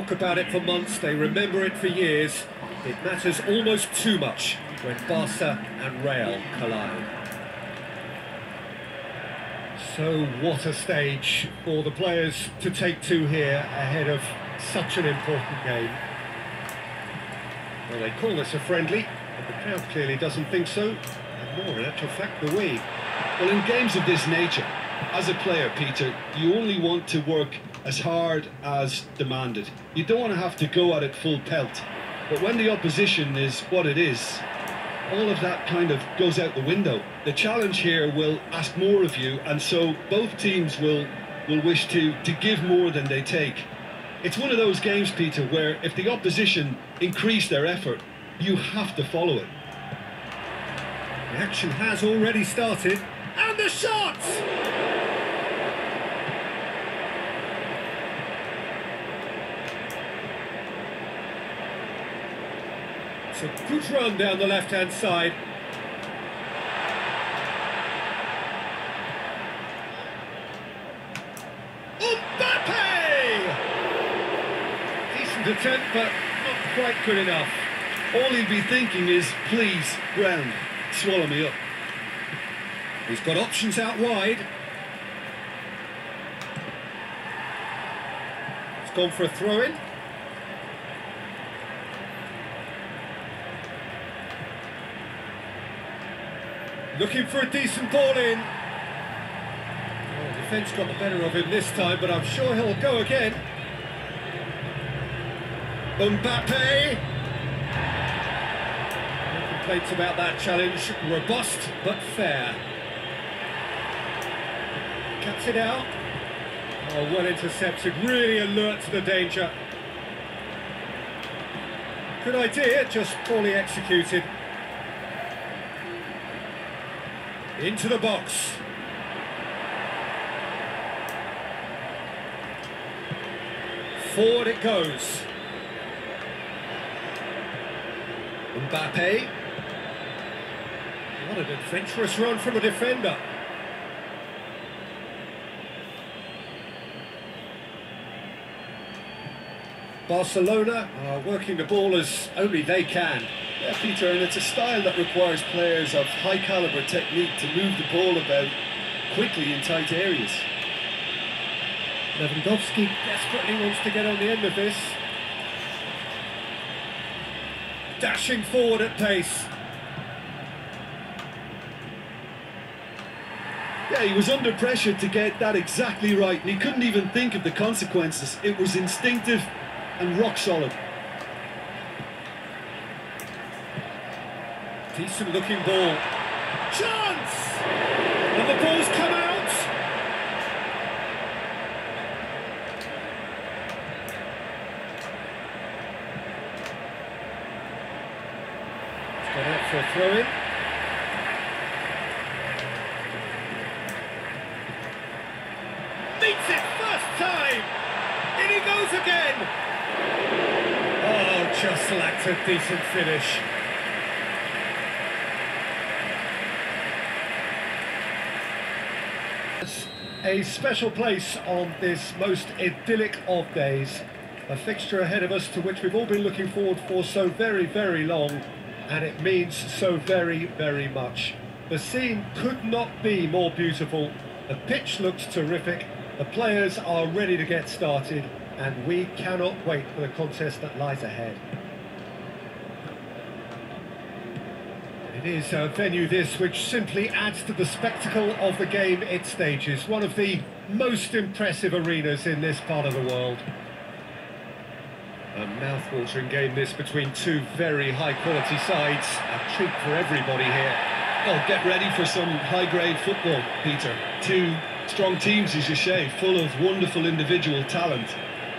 talk about it for months, they remember it for years. It matters almost too much when Barca and Real collide. So what a stage for the players to take to here ahead of such an important game. Well, they call this a friendly, but the crowd clearly doesn't think so, and more in actual fact the we. Well, in games of this nature, as a player, Peter, you only want to work as hard as demanded. You don't want to have to go at it full pelt. But when the opposition is what it is, all of that kind of goes out the window. The challenge here will ask more of you, and so both teams will wish to give more than they take. It's one of those games, Peter, where if the opposition increase their effort, you have to follow it. The action has already started, and the shot! It's a good run down the left-hand side. Mbappe! Decent attempt, but not quite good enough. All he'll be thinking is, please, ground, swallow me up. He's got options out wide. It's gone for a throw-in. Looking for a decent ball in. Oh, defence got the better of him this time, but I'm sure he'll go again. Mbappe! No complaints about that challenge. Robust, but fair. Cuts it out. Oh, well intercepted. Really alert to the danger. Good idea, just poorly executed. Into the box. Forward it goes. Mbappe. What an adventurous run from a defender. Barcelona are working the ball as only they can. Yeah, Peter, and it's a style that requires players of high calibre technique to move the ball about quickly in tight areas. Lewandowski desperately wants to get on the end of this. Dashing forward at pace. Yeah, he was under pressure to get that exactly right, and he couldn't even think of the consequences. It was instinctive and rock solid. Decent looking ball. Chance! And the ball's come out! It's gone out for a throw-in. Meets it first time! In he goes again! Oh, just lacked a decent finish. A special place on this most idyllic of days. A fixture ahead of us to which we've all been looking forward for so very, very long, and it means so very, very much. The scene could not be more beautiful. The pitch looks terrific. The players are ready to get started, and we cannot wait for the contest that lies ahead. It is a venue this which simply adds to the spectacle of the game it stages. One of the most impressive arenas in this part of the world. A mouth-watering game this between two very high-quality sides. A treat for everybody here. Oh, get ready for some high-grade football, Peter. Two strong teams, as you say, full of wonderful individual talent.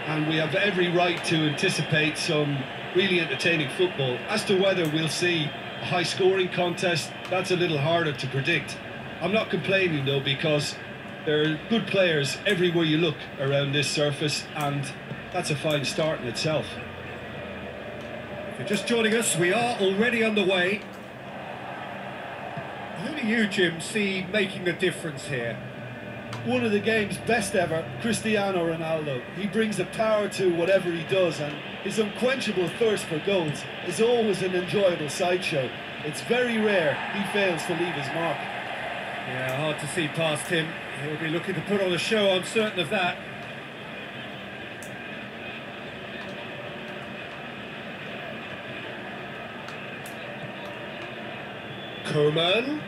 And we have every right to anticipate some really entertaining football. As to whether we'll see a high-scoring contest, that's a little harder to predict. I'm not complaining, though, because there are good players everywhere you look around this surface, and that's a fine start in itself. If you're just joining us, we are already underway. Who do you, Jim, see making a difference here? one of the game's best ever, Cristiano Ronaldo. He brings a power to whatever he does, and his unquenchable thirst for goals is always an enjoyable sideshow. It's very rare he fails to leave his mark. Yeah, hard to see past him. He'll be looking to put on a show, I'm certain of that. Coman.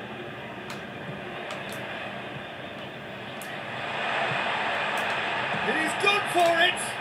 He's gone for it!